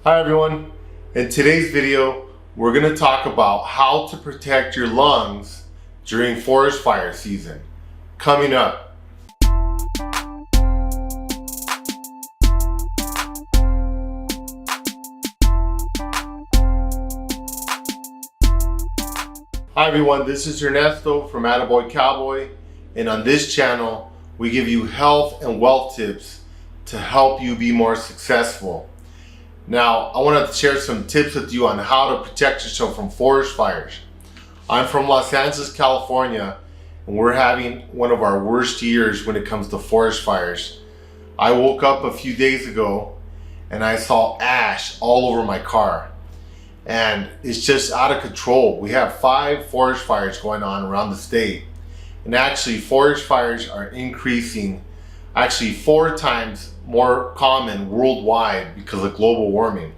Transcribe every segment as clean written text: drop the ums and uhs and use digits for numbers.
Hi everyone, in today's video we're going to talk about how to protect your lungs during forest fire season. Coming up. Hi everyone, this is Ernesto from AttaBoyCowBoy, and on this channel we give you health and wealth tips to help you be more successful. Now, I wanted to share some tips with you on how to protect yourself from forest fires. I'm from Los Angeles, California, and we're having one of our worst years when it comes to forest fires. I woke up a few days ago and I saw ash all over my car. And it's just out of control. We have 5 forest fires going on around the state. And actually, forest fires are increasing, actually 4 times more common worldwide because of global warming.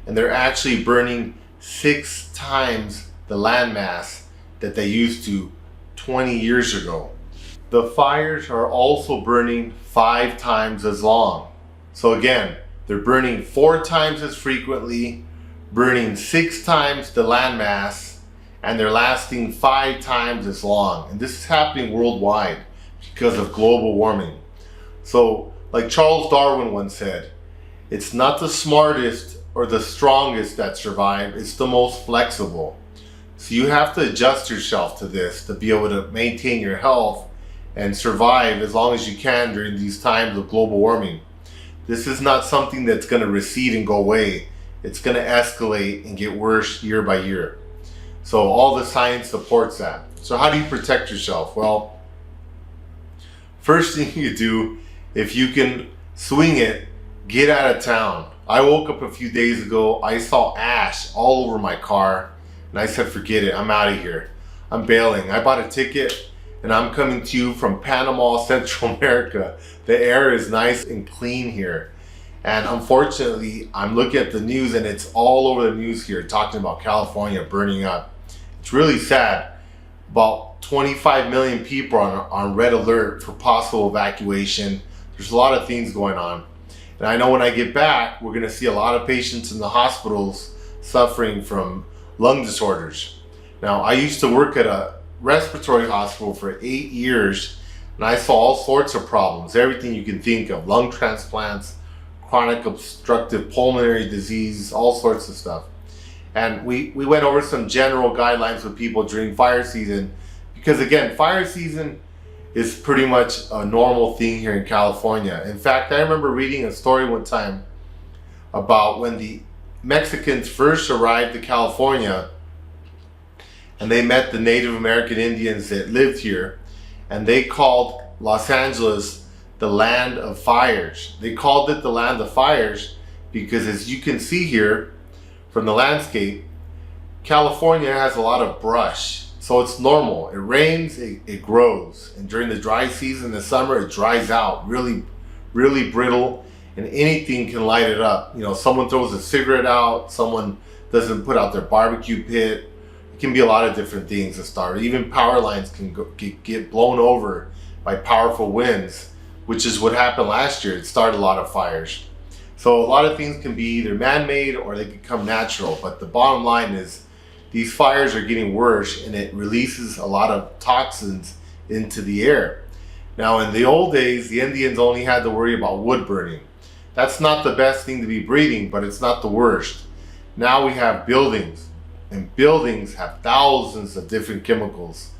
And they're actually burning 6 times the landmass that they used to 20 years ago. The fires are also burning 5 times as long. So again, they're burning 4 times as frequently, burning 6 times the landmass, and they're lasting 5 times as long. And this is happening worldwide because of global warming. So, like Charles Darwin once said, it's not the smartest or the strongest that survive, it's the most flexible. So you have to adjust yourself to this to be able to maintain your health and survive as long as you can during these times of global warming. This is not something that's going to recede and go away. It's going to escalate and get worse year by year. So all the science supports that. So how do you protect yourself? Well, first thing you do, if you can swing it, get out of town. I woke up a few days ago, I saw ash all over my car, and I said, forget it, I'm out of here. I'm bailing. I bought a ticket, and I'm coming to you from Panama, Central America. The air is nice and clean here. And unfortunately, I'm looking at the news, and it's all over the news here, talking about California burning up. It's really sad. About 25 million people are on red alert for possible evacuation. There's a lot of things going on. And I know when I get back, we're going to see a lot of patients in the hospitals suffering from lung disorders. Now, I used to work at a respiratory hospital for 8 years, and I saw all sorts of problems, everything you can think of, lung transplants, chronic obstructive pulmonary disease, all sorts of stuff. And we went over some general guidelines with people during fire season, because again, fire season is pretty much a normal thing here in California. In fact, I remember reading a story one time about when the Mexicans first arrived to California and they met the Native American Indians that lived here, and they called Los Angeles the land of fires. They called it the land of fires because, as you can see here from the landscape, California has a lot of brush. So it's normal. It rains, it grows. And during the dry season, the summer, it dries out, really, really brittle, and anything can light it up. You know, someone throws a cigarette out, someone doesn't put out their barbecue pit. It can be a lot of different things to start. Even power lines can get blown over by powerful winds, which is what happened last year. It started a lot of fires. So a lot of things can be either man-made or they can come natural. But the bottom line is, these fires are getting worse, and it releases a lot of toxins into the air. Now, in the old days, the Indians only had to worry about wood burning. That's not the best thing to be breathing, but it's not the worst. Now we have buildings, and buildings have thousands of different chemicals,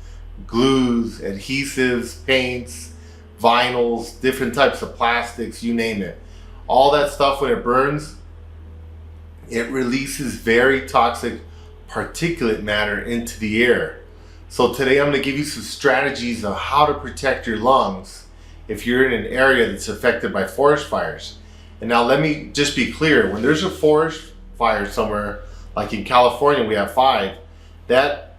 glues, adhesives, paints, vinyls, different types of plastics, you name it. All that stuff, when it burns, it releases very toxic particulate matter into the air. So today I'm going to give you some strategies on how to protect your lungs if you're in an area that's affected by forest fires. And now let me just be clear, when there's a forest fire somewhere, like in California we have 5, that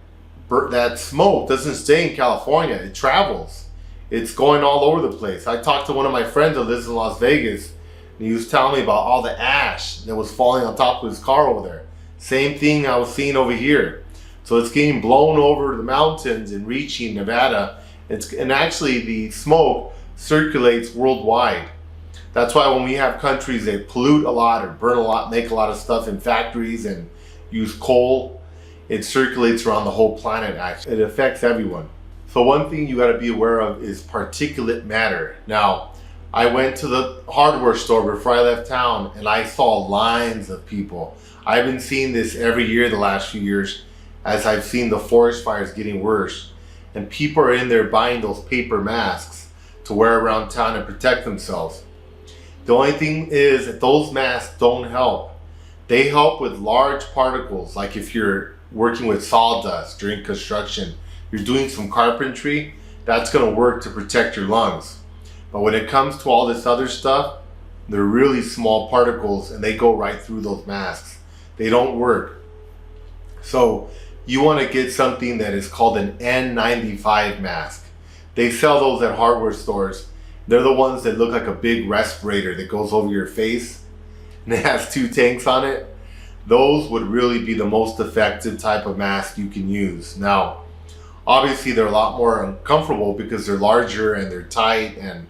smoke doesn't stay in California, it travels. It's going all over the place. I talked to one of my friends that lives in Las Vegas, and he was telling me about all the ash that was falling on top of his car over there. Same thing I was seeing over here. So it's getting blown over the mountains and reaching Nevada. And actually the smoke circulates worldwide. That's why when we have countries that pollute a lot or burn a lot, make a lot of stuff in factories and use coal, it circulates around the whole planet actually. It affects everyone. So one thing you got to be aware of is particulate matter. Now, I went to the hardware store before I left town and I saw lines of people. I've been seeing this every year the last few years as I've seen the forest fires getting worse. And people are in there buying those paper masks to wear around town and protect themselves. The only thing is that those masks don't help. They help with large particles, like if you're working with sawdust during construction, you're doing some carpentry, that's gonna work to protect your lungs. But when it comes to all this other stuff, they're really small particles and they go right through those masks. They don't work. So you wanna get something that is called an N95 mask. They sell those at hardware stores. They're the ones that look like a big respirator that goes over your face and it has 2 tanks on it. Those would really be the most effective type of mask you can use. Now, obviously they're a lot more uncomfortable because they're larger and they're tight, and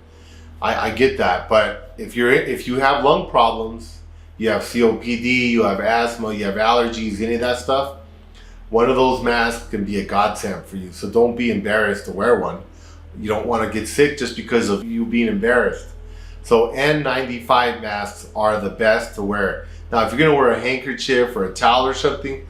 I get that. But if you have lung problems, you have COPD, you have asthma, you have allergies, any of that stuff, one of those masks can be a godsend for you. So don't be embarrassed to wear one. You don't want to get sick just because of you being embarrassed. So N95 masks are the best to wear. Now, if you're going to wear a handkerchief or a towel or something,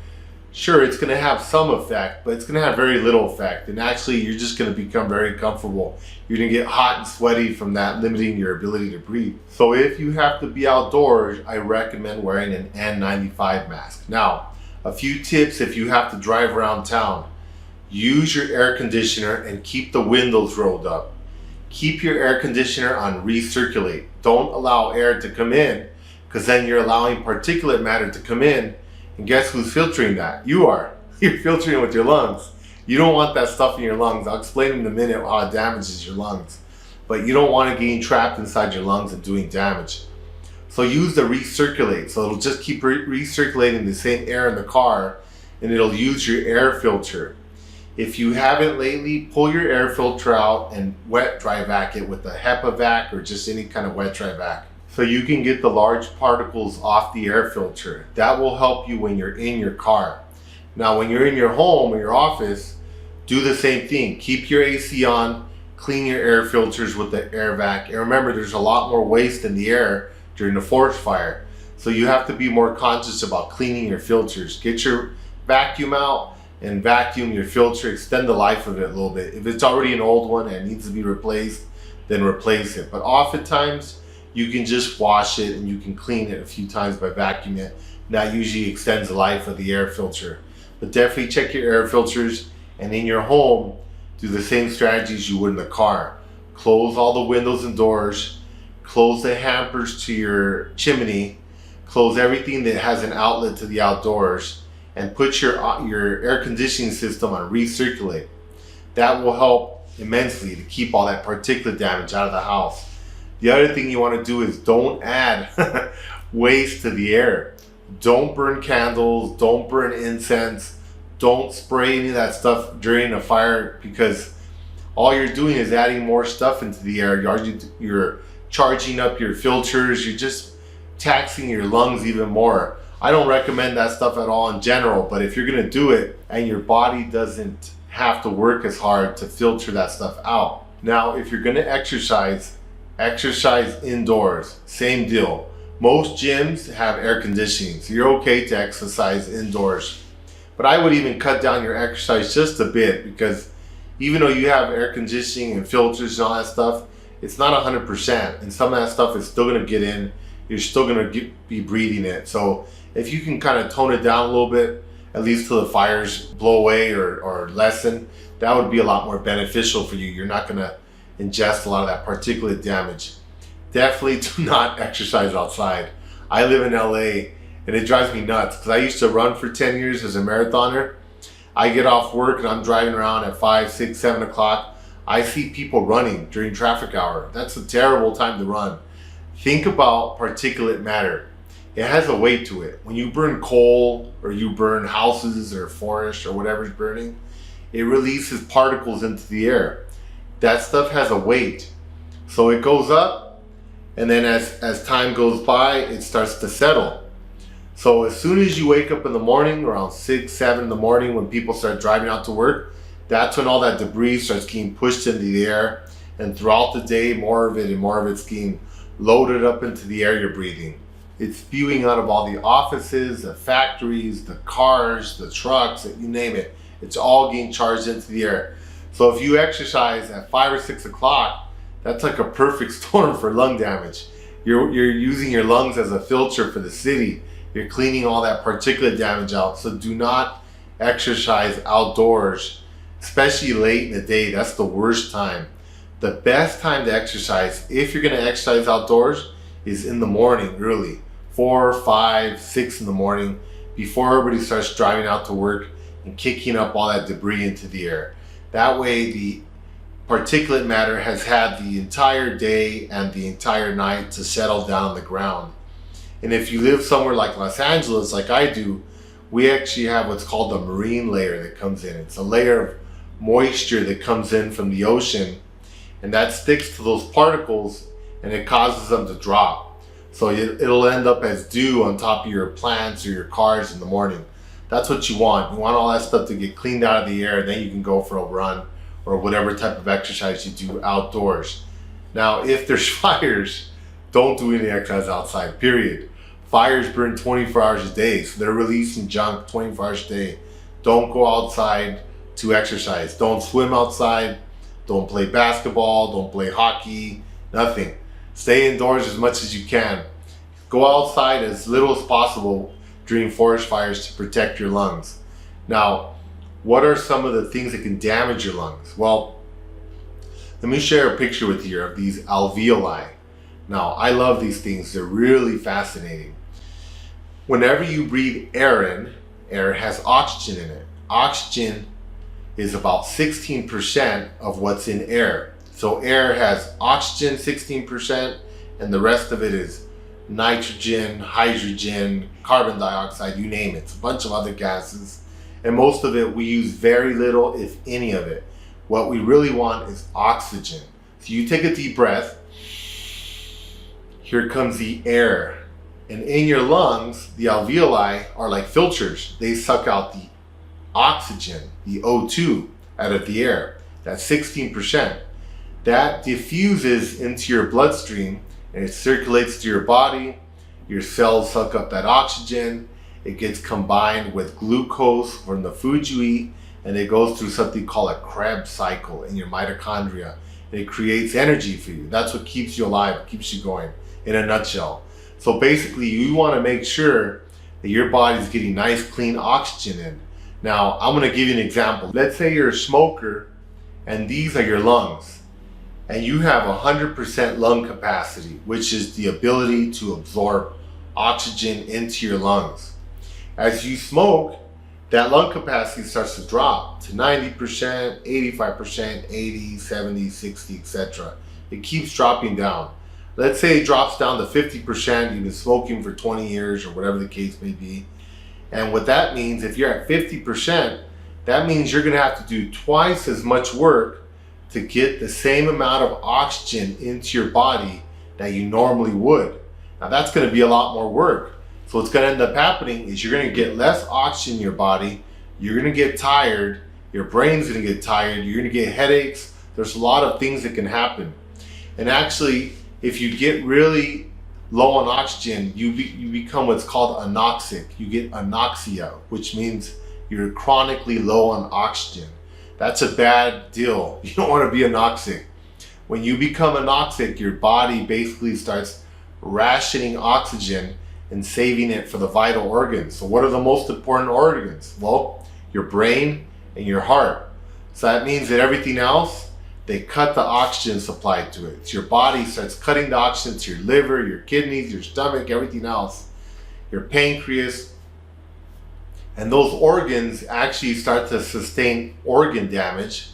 sure, it's going to have some effect, but it's going to have very little effect. And actually, you're just going to become very comfortable. You're going to get hot and sweaty from that, limiting your ability to breathe. So if you have to be outdoors, I recommend wearing an N95 mask. Now, a few tips if you have to drive around town. Use your air conditioner and keep the windows rolled up. Keep your air conditioner on recirculate. Don't allow air to come in, because then you're allowing particulate matter to come in. And guess who's filtering that? You are. You're filtering it with your lungs. You don't want that stuff in your lungs. I'll explain in a minute how it damages your lungs. But you don't want it getting trapped inside your lungs and doing damage. So use the recirculate. So it'll just keep recirculating the same air in the car, and it'll use your air filter. If you haven't lately, pull your air filter out and wet dry vac it with a HEPA vac or just any kind of wet dry vac, so you can get the large particles off the air filter. That will help you when you're in your car. Now, when you're in your home or your office, do the same thing. Keep your AC on, clean your air filters with the air vac. And remember, there's a lot more waste in the air during the forest fire. So you have to be more conscious about cleaning your filters. Get your vacuum out and vacuum your filter, extend the life of it a little bit. If it's already an old one and needs to be replaced, then replace it. But oftentimes, you can just wash it and you can clean it a few times by vacuuming it. And that usually extends the life of the air filter. But definitely check your air filters, and in your home, do the same strategies you would in the car. Close all the windows and doors, close the hampers to your chimney, close everything that has an outlet to the outdoors, and put your air conditioning system on recirculate. That will help immensely to keep all that particulate damage out of the house. The other thing you want to do is don't add waste to the air. Don't burn candles, don't burn incense, don't spray any of that stuff during a fire, because all you're doing is adding more stuff into the air. You're charging up your filters, you're just taxing your lungs even more. I don't recommend that stuff at all in general, but if you're gonna do it and your body doesn't have to work as hard to filter that stuff out. Now, if you're gonna exercise indoors, same deal. Most gyms have air conditioning, so you're okay to exercise indoors. But I would even cut down your exercise just a bit, because even though you have air conditioning and filters and all that stuff, it's not 100%, and some of that stuff is still gonna get in. You're still gonna be breathing it. So if you can kind of tone it down a little bit, at least till the fires blow away or lessen, that would be a lot more beneficial for you. You're not gonna ingest a lot of that particulate damage. Definitely do not exercise outside. I live in LA and it drives me nuts, because I used to run for 10 years as a marathoner. I get off work and I'm driving around at 5, 6, 7 o'clock. I see people running during traffic hour. That's a terrible time to run. Think about particulate matter. It has a weight to it. When you burn coal or you burn houses or forest or whatever's burning, it releases particles into the air. That stuff has a weight. So it goes up And then as time goes by, it starts to settle. So as soon as you wake up in the morning, around 6, 7 in the morning, when people start driving out to work, that's when all that debris starts getting pushed into the air. And throughout the day, more of it and more of it's getting loaded up into the air you're breathing. It's spewing out of all the offices, the factories, the cars, the trucks, you name it. It's all getting charged into the air. So if you exercise at 5 or 6 o'clock, that's like a perfect storm for lung damage. You're using your lungs as a filter for the city. You're cleaning all that particulate damage out. So do not exercise outdoors, especially late in the day. That's the worst time. The best time to exercise, if you're gonna exercise outdoors, is in the morning, early. 4, 5, 6 in the morning, before everybody starts driving out to work and kicking up all that debris into the air. That way the particulate matter has had the entire day and the entire night to settle down on the ground. And if you live somewhere like Los Angeles, like I do, we actually have what's called the marine layer that comes in. It's a layer of moisture that comes in from the ocean, and that sticks to those particles and it causes them to drop. So it'll end up as dew on top of your plants or your cars in the morning. That's what you want. You want all that stuff to get cleaned out of the air, and then you can go for a run or whatever type of exercise you do outdoors. Now, if there's fires, don't do any exercise outside, period. Fires burn 24 hours a day, so they're releasing junk 24 hours a day. Don't go outside to exercise. Don't swim outside. Don't play basketball. Don't play hockey. Nothing. Stay indoors as much as you can. Go outside as little as possible during forest fires to protect your lungs. Now, what are some of the things that can damage your lungs? Well, let me share a picture with you of these alveoli. Now, I love these things. They're really fascinating. Whenever you breathe air in, air has oxygen in it. Oxygen is about 16% of what's in air. So air has oxygen 16%, and the rest of it is nitrogen, hydrogen, carbon dioxide, you name it. It's a bunch of other gases. And most of it, we use very little, if any of it. What we really want is oxygen. So you take a deep breath. Here comes the air. And in your lungs, the alveoli are like filters. They suck out the oxygen, the O2, out of the air. That's 16%. That diffuses into your bloodstream and it circulates to your body. Your cells suck up that oxygen. It gets combined with glucose from the food you eat, and it goes through something called a Krebs cycle in your mitochondria. And it creates energy for you. That's what keeps you alive, keeps you going, in a nutshell. So basically, you want to make sure that your body's getting nice, clean oxygen in. Now, I'm going to give you an example. Let's say you're a smoker, and these are your lungs. And you have 100% lung capacity, which is the ability to absorb oxygen into your lungs. As you smoke, that lung capacity starts to drop to 90%, 85%, 80, 70, 60, etc. It keeps dropping down. Let's say it drops down to 50%, you've been smoking for 20 years or whatever the case may be. And what that means, if you're at 50%, that means you're gonna have to do twice as much work to get the same amount of oxygen into your body that you normally would. Now that's gonna be a lot more work. So what's gonna end up happening is you're gonna get less oxygen in your body, you're gonna get tired, your brain's gonna get tired, you're gonna get headaches. There's a lot of things that can happen. And actually, if you get really low on oxygen, you become what's called anoxic. You get anoxia, which means you're chronically low on oxygen. That's a bad deal. You don't want to be anoxic. When you become anoxic, your body basically starts rationing oxygen and saving it for the vital organs. So what are the most important organs? Well, your brain and your heart. So that means that everything else, they cut the oxygen supply to it. So your body starts cutting the oxygen to your liver, your kidneys, your stomach, everything else, your pancreas. And those organs actually start to sustain organ damage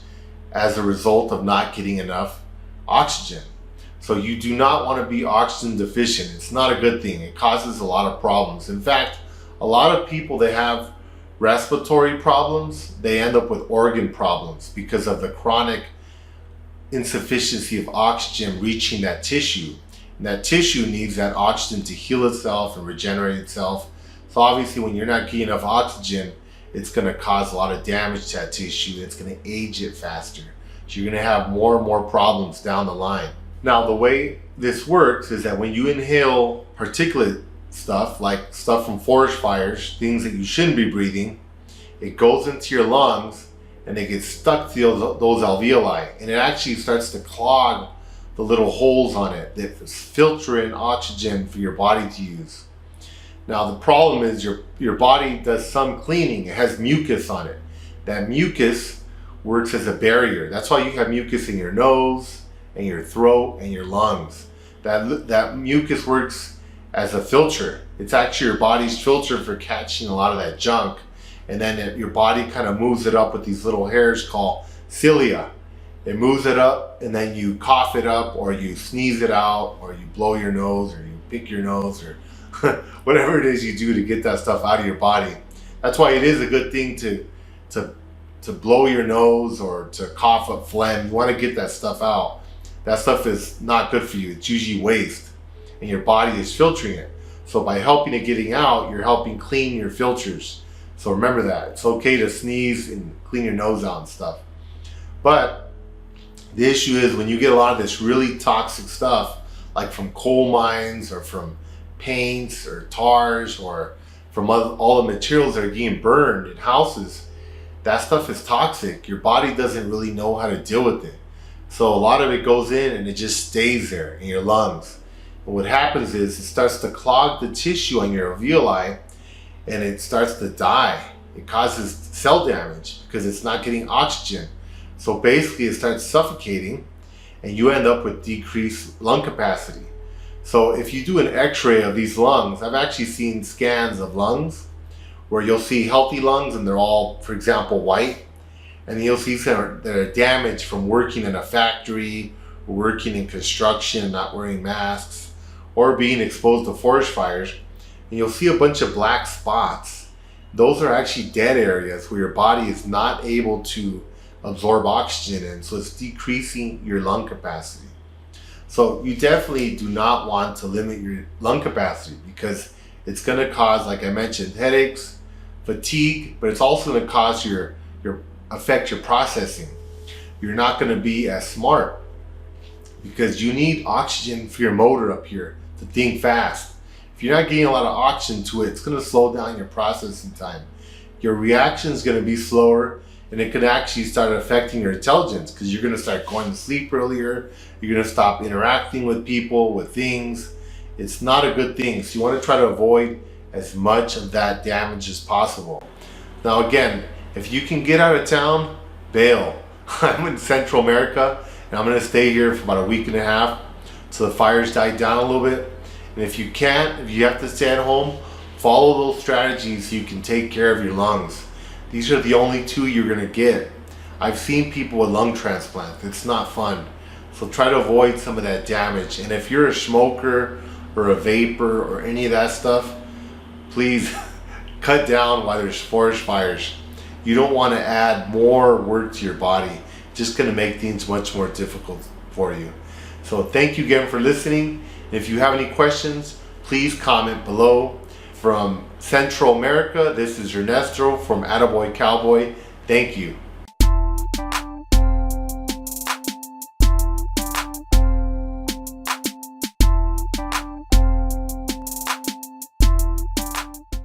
as a result of not getting enough oxygen. So you do not want to be oxygen deficient. It's not a good thing. It causes a lot of problems. In fact, a lot of people that have respiratory problems, they end up with organ problems because of the chronic insufficiency of oxygen reaching that tissue. And that tissue needs that oxygen to heal itself and regenerate itself. So obviously when you're not getting enough oxygen, it's going to cause a lot of damage to that tissue. It's going to age it faster. So you're going to have more and more problems down the line. Now the way this works is that when you inhale particulate stuff, like stuff from forest fires, things that you shouldn't be breathing, it goes into your lungs and it gets stuck to those alveoli, and it actually starts to clog the little holes on it that filter in oxygen for your body to use. Now the problem is your body does some cleaning. It has mucus on it. That mucus works as a barrier. That's why you have mucus in your nose and your throat and your lungs. That mucus works as a filter. It's actually your body's filter for catching a lot of that junk, and then your body kind of moves it up with these little hairs called cilia. It moves it up, and then you cough it up, or you sneeze it out, or you blow your nose, or you pick your nose, or whatever it is you do to get that stuff out of your body. That's why it is a good thing to blow your nose or to cough up phlegm. You want to get that stuff out. That stuff is not good for you. It's usually waste, and your body is filtering it. So by helping it getting out, you're helping clean your filters. So remember that. It's okay to sneeze and clean your nose out and stuff. But the issue is when you get a lot of this really toxic stuff, like from coal mines or from paints or tars or from all the materials that are getting burned in houses, that stuff is toxic. Your body doesn't really know how to deal with it. So a lot of it goes in and it just stays there in your lungs. And what happens is it starts to clog the tissue on your alveoli, and it starts to die. It causes cell damage because it's not getting oxygen. So basically it starts suffocating, and you end up with decreased lung capacity. So if you do an x-ray of these lungs, I've actually seen scans of lungs where you'll see healthy lungs and they're all, for example, white. And then you'll see some that are damaged from working in a factory, or working in construction, not wearing masks, or being exposed to forest fires. And you'll see a bunch of black spots. Those are actually dead areas where your body is not able to absorb oxygen in, so it's decreasing your lung capacity. So you definitely do not want to limit your lung capacity, because it's going to cause, like I mentioned, headaches, fatigue, but it's also going to cause affect your processing. You're not going to be as smart because you need oxygen for your motor up here to think fast. If you're not getting a lot of oxygen to it, it's going to slow down your processing time. Your reaction is going to be slower, and it can actually start affecting your intelligence because you're going to start going to sleep earlier. You're going to stop interacting with people, with things. It's not a good thing. So you want to try to avoid as much of that damage as possible. Now again, if you can get out of town, bail. I'm in Central America, and I'm going to stay here for about a week and a half till the fires die down a little bit. And if you can't, if you have to stay at home, follow those strategies so you can take care of your lungs. These are the only two you're going to get. I've seen people with lung transplants. It's not fun. So try to avoid some of that damage. And if you're a smoker or a vapor or any of that stuff, please cut down while there's forest fires. You don't want to add more work to your body. It's just going to make things much more difficult for you. So thank you again for listening. And if you have any questions, please comment below. From Central America, this is Ernesto from AttaBoyCowBoy. Thank you.